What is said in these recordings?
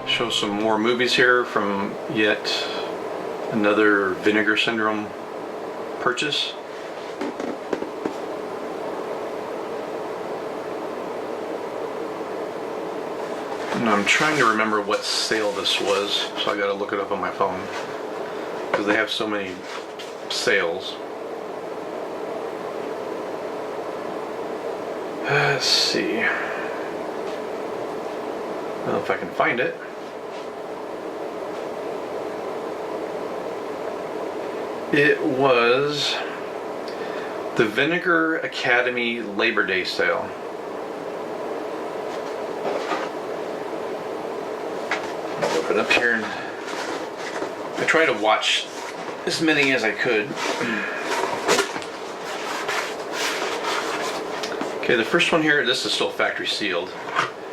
Show some more movies here from yet another Vinegar Syndrome purchase. And I'm trying to remember what sale this was, so I gotta look it up on my phone because they have so many sales. Let's see. I don't know if I can find it. It was the Vinegar Academy Labor Day sale. I'll open it up here, and I try to watch as many as I could. Okay, the first one here, this is still factory sealed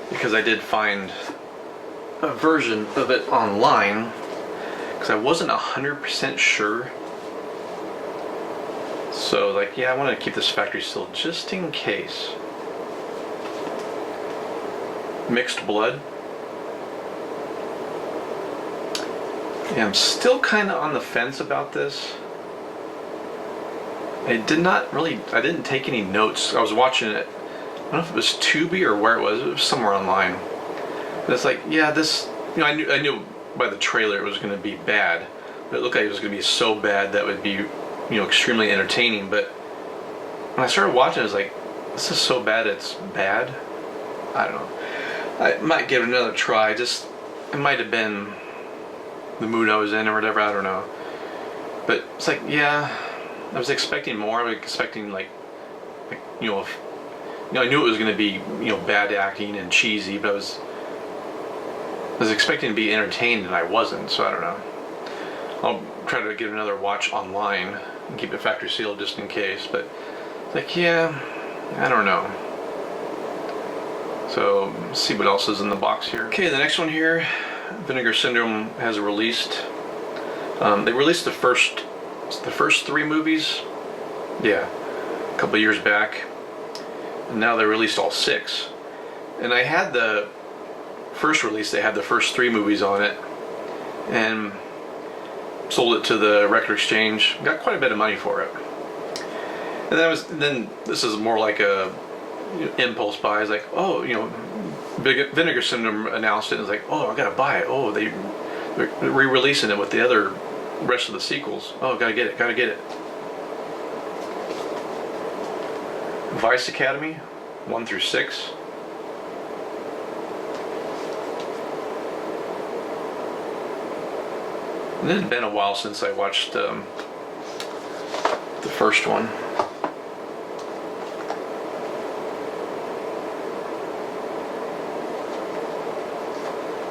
because I did find a version of it online because I wasn't 100% sure. So, like, yeah, I want to keep this factory sealed just in case. Mixed blood. Yeah, I'm still kind of on the fence about this. I didn't take any notes. I was watching it. I don't know if it was Tubi or where it was somewhere online. But it's like, yeah, this, I knew by the trailer it was going to be bad. But it looked like it was going to be so bad that would be, extremely entertaining. But when I started watching, I was like, this is so bad it's bad. I don't know. I might give it another try. It might have been the mood I was in or whatever. I don't know. But it's like, yeah, I was expecting more. I was expecting I knew it was going to be bad acting and cheesy, but I was expecting to be entertained and I wasn't. So I don't know. I'll try to give another watch online and keep it factory sealed just in case. But it's like, yeah, I don't know. So let's see what else is in the box here. Okay, the next one here, Vinegar Syndrome has released. They released the first 3 movies, yeah, a couple years back, and now they released all 6. And I had the first release; they had the first 3 movies on it, and sold it to the record exchange. Got quite a bit of money for it. And then this is more like a impulse buy. It's like, oh, Vinegar Syndrome announced it. And it's like, oh, I gotta buy it. Oh, they're re-releasing it with the rest of the sequels. Oh, gotta get it. Vice Academy 1 through 6. And it had been a while since I watched the first one.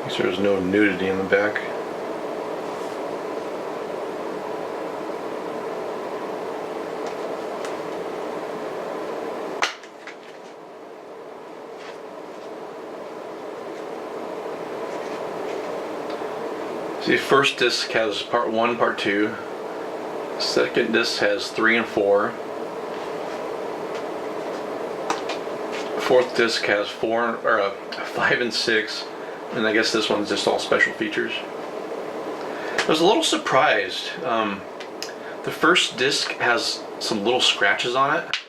I guess there's no nudity in the back. See, first disc has part 1, part 2. Second disc has 3 and 4. Fourth disc has 5 and 6. And I guess this one's just all special features. I was a little surprised. The first disc has some little scratches on it.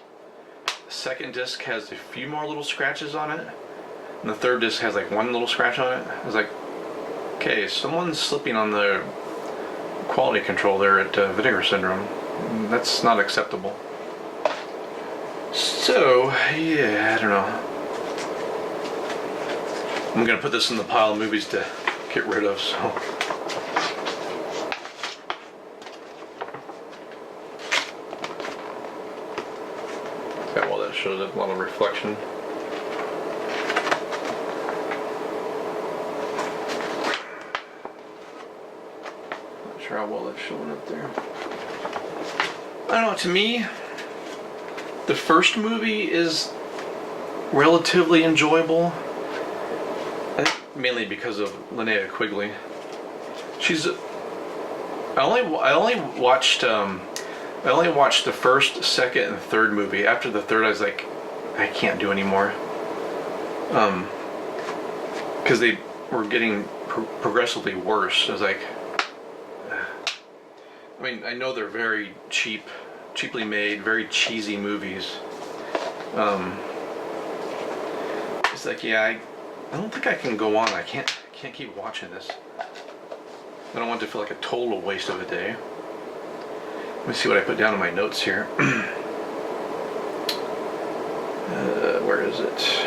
The second disc has a few more little scratches on it. And the third disc has like 1 little scratch on it. I was like, okay, someone's slipping on the quality control there at Vinegar Syndrome. That's not acceptable. So, yeah, I don't know. I'm gonna put this in the pile of movies to get rid of, so. Okay, well, that shows a lot of reflection. Sure how well that's showing up there. I don't know, to me, the first movie is relatively enjoyable. I think mainly because of Linnea Quigley. I only watched the first, second, and third movie. After the third, I was like, I can't do anymore. Because they were getting progressively worse. I was like, I mean, I know they're very cheaply made, very cheesy movies. It's like, yeah, I don't think I can go on. I can't keep watching this. I don't want it to feel like a total waste of a day. Let me see what I put down in my notes here. Where is it?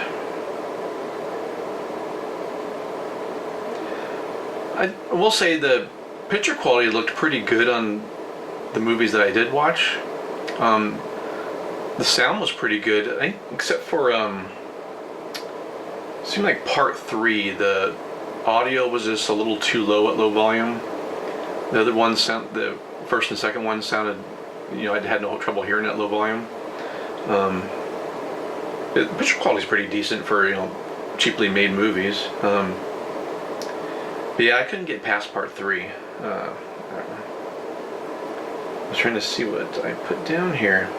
I will say the picture quality looked pretty good on the movies that I did watch. The sound was pretty good, I think, except for it seemed like part 3, the audio was just a little too low at low volume. The other one the first and second one sounded, I had no trouble hearing it at low volume. The picture quality is pretty decent for cheaply made movies. But yeah, I couldn't get past part 3. I was trying to see what I put down here.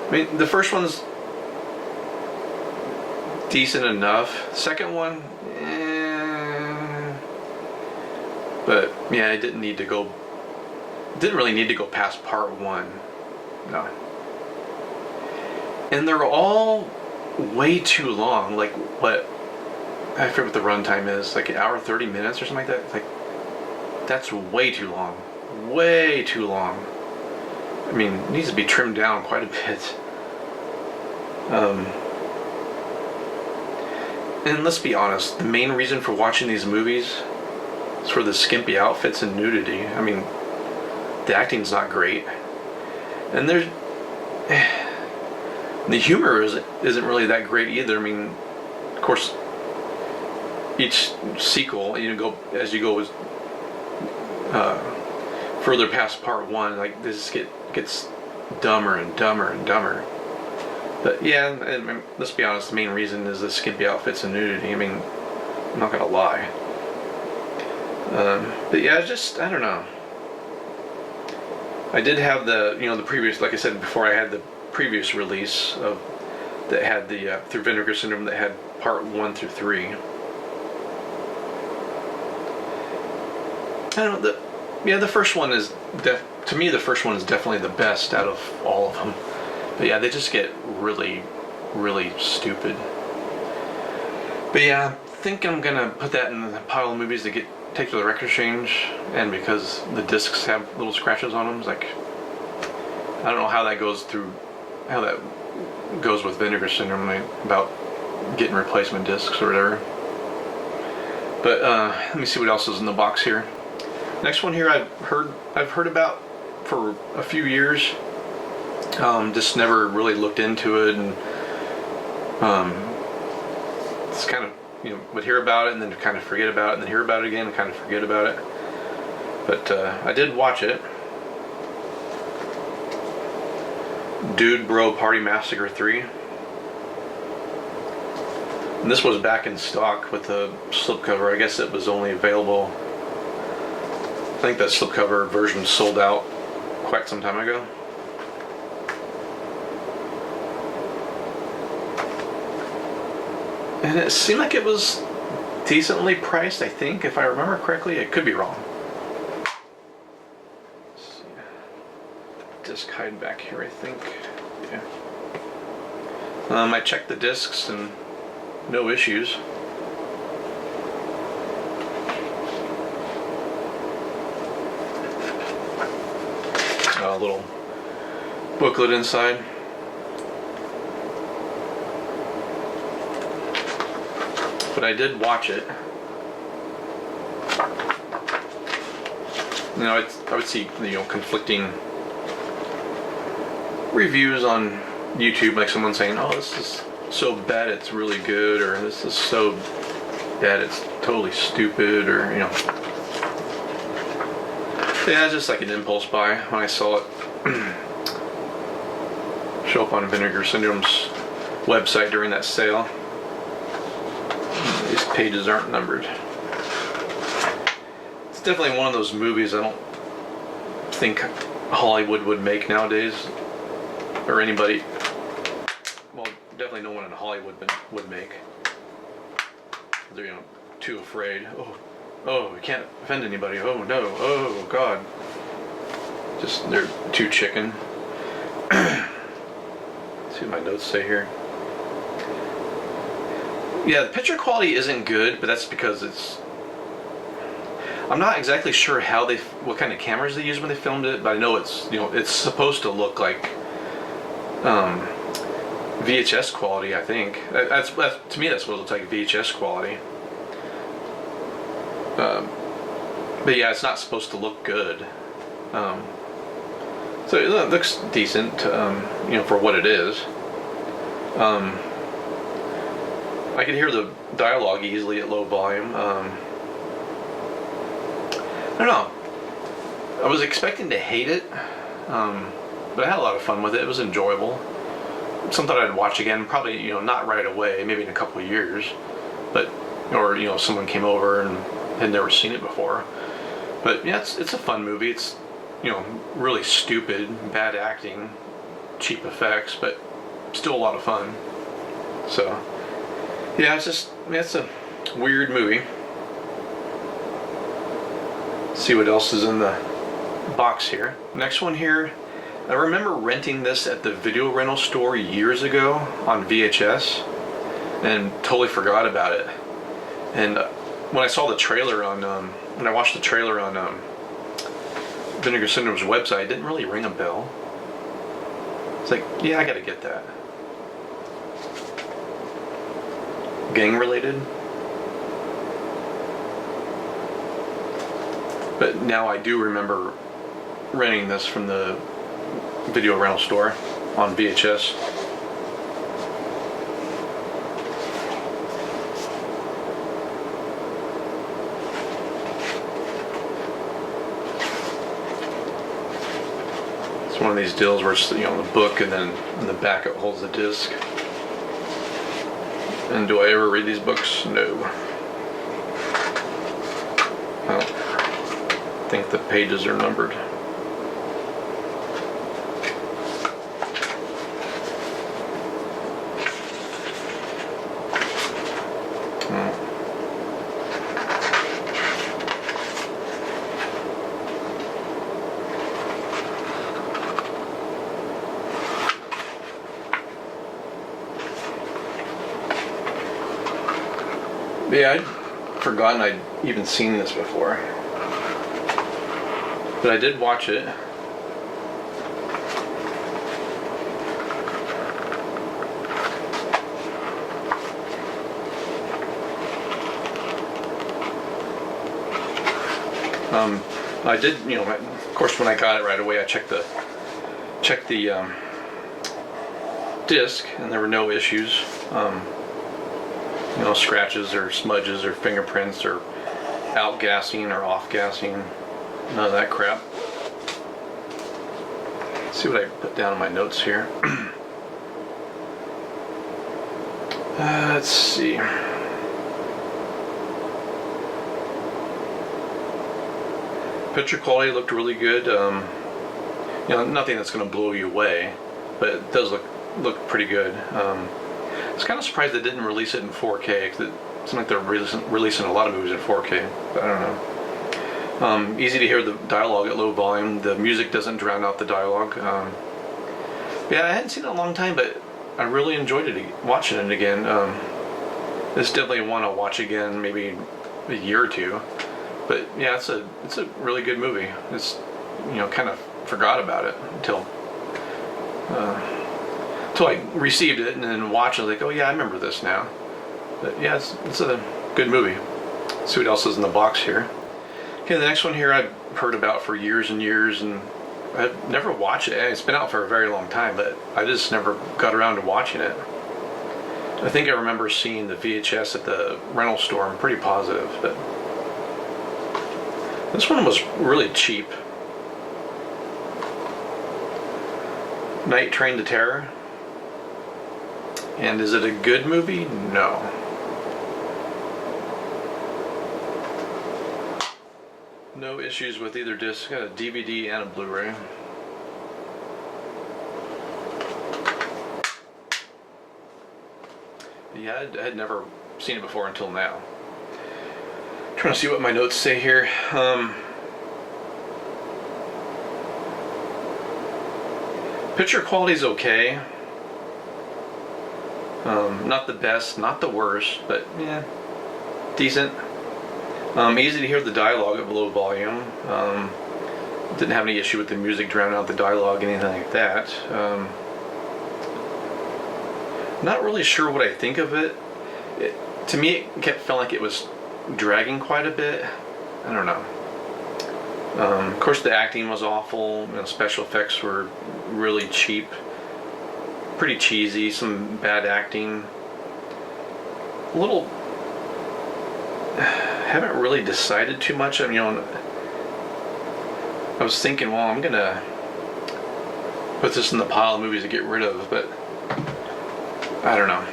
I mean, the first one's decent enough. Second one, but yeah, I didn't really need to go past part 1. No. And they're all way too long. Like, what? I forget what the runtime is. Like an hour 30 minutes or something like that. Like, that's way too long. Way too long. I mean, it needs to be trimmed down quite a bit. And let's be honest, the main reason for watching these movies is for the skimpy outfits and nudity. I mean, the acting's not great. And the humor isn't really that great either. I mean, of course, each sequel, as you go further past part 1, like this gets dumber and dumber and dumber. But yeah, and let's be honest, the main reason is the skimpy outfits and nudity. I mean, I'm not gonna lie. But yeah, I don't know. I did have the previous, like I said before, I had the previous release that had the through Vinegar Syndrome that had part 1 through 3. I don't know. The first one is to me the first one is definitely the best out of all of them. But yeah, they just get really, really stupid. But yeah, I think I'm gonna put that in the pile of movies that take to the record exchange, and because the discs have little scratches on them, it's like I don't know how that goes with Vinegar Syndrome, about getting replacement discs or whatever. But let me see what else is in the box here. Next one here I've heard about for a few years. Just never really looked into it, and it's kind of would hear about it and then kind of forget about it, and then hear about it again and kind of forget about it. But I did watch it. Dude Bro Party Massacre 3. And this was back in stock with the slipcover. I guess it was only available. I think that slipcover version sold out quite some time ago. And it seemed like it was decently priced, I think, if I remember correctly. It could be wrong. Let's see. Disc hiding back here, I think. Yeah. I checked the discs and no issues. A little booklet inside. But I did watch it. I would see conflicting reviews on YouTube, like someone saying, "Oh, this is so bad it's really good," or "This is so bad it's totally stupid," or yeah, it's just like an impulse buy when I saw it show up on Vinegar Syndrome's website during that sale. These pages aren't numbered. It's definitely one of those movies I don't think Hollywood would make nowadays. or anybody. Well, definitely no one in Hollywood would make. They're, you know, too afraid. Oh, we can't offend anybody. Oh no. Oh God. Just they're too chicken. See what my notes say here. Yeah, the picture quality isn't good, but that's because it's. I'm not exactly sure what kind of cameras they used when they filmed it, but I know it's, you know, it's supposed to look like VHS quality. I think that's to me that's what it looks like, VHS quality. But yeah, it's not supposed to look good. So it looks decent, you know, for what it is. I could hear the dialogue easily at low volume. I don't know. I was expecting to hate it, but I had a lot of fun with it. It was enjoyable. Something I'd watch again, probably, you know, not right away, maybe in a couple of years, but, or, you know, someone came over and had never seen it before. But yeah, it's a fun movie. It's, you know, really stupid, bad acting, cheap effects, but still a lot of fun. So yeah, it's a weird movie. Let's see what else is in the box here. Next one here, I remember renting this at the video rental store years ago on VHS and totally forgot about it. And when I saw the trailer on, when I watched the trailer on Vinegar Syndrome's website, it didn't really ring a bell. It's like, yeah, I gotta get that. Gang related. But now I do remember renting this from the video rental store on VHS. It's one of these deals where it's, you know, the book and then in the back it holds the disc. And do I ever read these books? No. I don't think the pages are numbered. Yeah, I'd forgotten I'd even seen this before. But I did watch it. I did, you know, of course when I got it right away I checked the disc and there were no issues. You know, scratches or smudges or fingerprints or outgassing or off-gassing, none of that crap. Let's see what I put down in my notes here. Let's see. Picture quality looked really good. You know, nothing that's going to blow you away, but it does look pretty good. I was kind of surprised they didn't release it in 4K, because it seems like they're releasing a lot of movies in 4K, but I don't know. Easy to hear the dialogue at low volume. The music doesn't drown out the dialogue. Yeah, I hadn't seen it in a long time, but I really enjoyed it, watching it again. It's definitely one I'll watch again, maybe a year or two. But yeah, it's a really good movie. It's, you know, kind of forgot about it until I received it and then watched it, like, oh yeah, I remember this now. But yeah, it's a good movie. Let's see what else is in the box here. Okay, the next one here I've heard about for years and years, and I've never watched it. It's been out for a very long time, but I just never got around to watching it. I think I remember seeing the VHS at the rental store. I'm pretty positive, but this one was really cheap. Night Train to Terror. And is it a good movie? No. No issues with either disc. Got a DVD and a Blu-ray. Yeah, I had never seen it before until now. Trying to see what my notes say here. Picture quality's okay. Not the best, not the worst, but yeah, decent. Easy to hear the dialogue at low volume. Didn't have any issue with the music drowning out the dialogue, anything like that. Not really sure what I think of it. To me, it kept feeling like it was dragging quite a bit. I don't know. Of course, the acting was awful. You know, special effects were really cheap, pretty cheesy. Some bad acting. A little. Haven't really decided too much. I mean, you know, I was thinking, well, I'm gonna put this in the pile of movies to get rid of, but I don't know.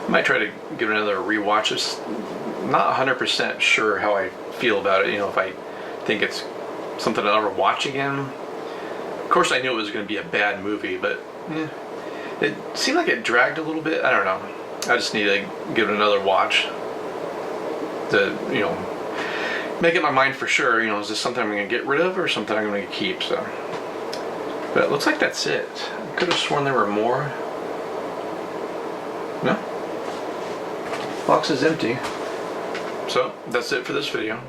I might try to give it another rewatch. It's not 100% sure how I feel about it. You know, if I think it's something I'll ever watch again. Of course, I knew it was going to be a bad movie, but it seemed like it dragged a little bit. I don't know. I just need to give it another watch to, you know, make up my mind for sure. You know, is this something I'm going to get rid of or something I'm going to keep? So, but it looks like that's it. I could have sworn there were more. No. Box is empty. So that's it for this video.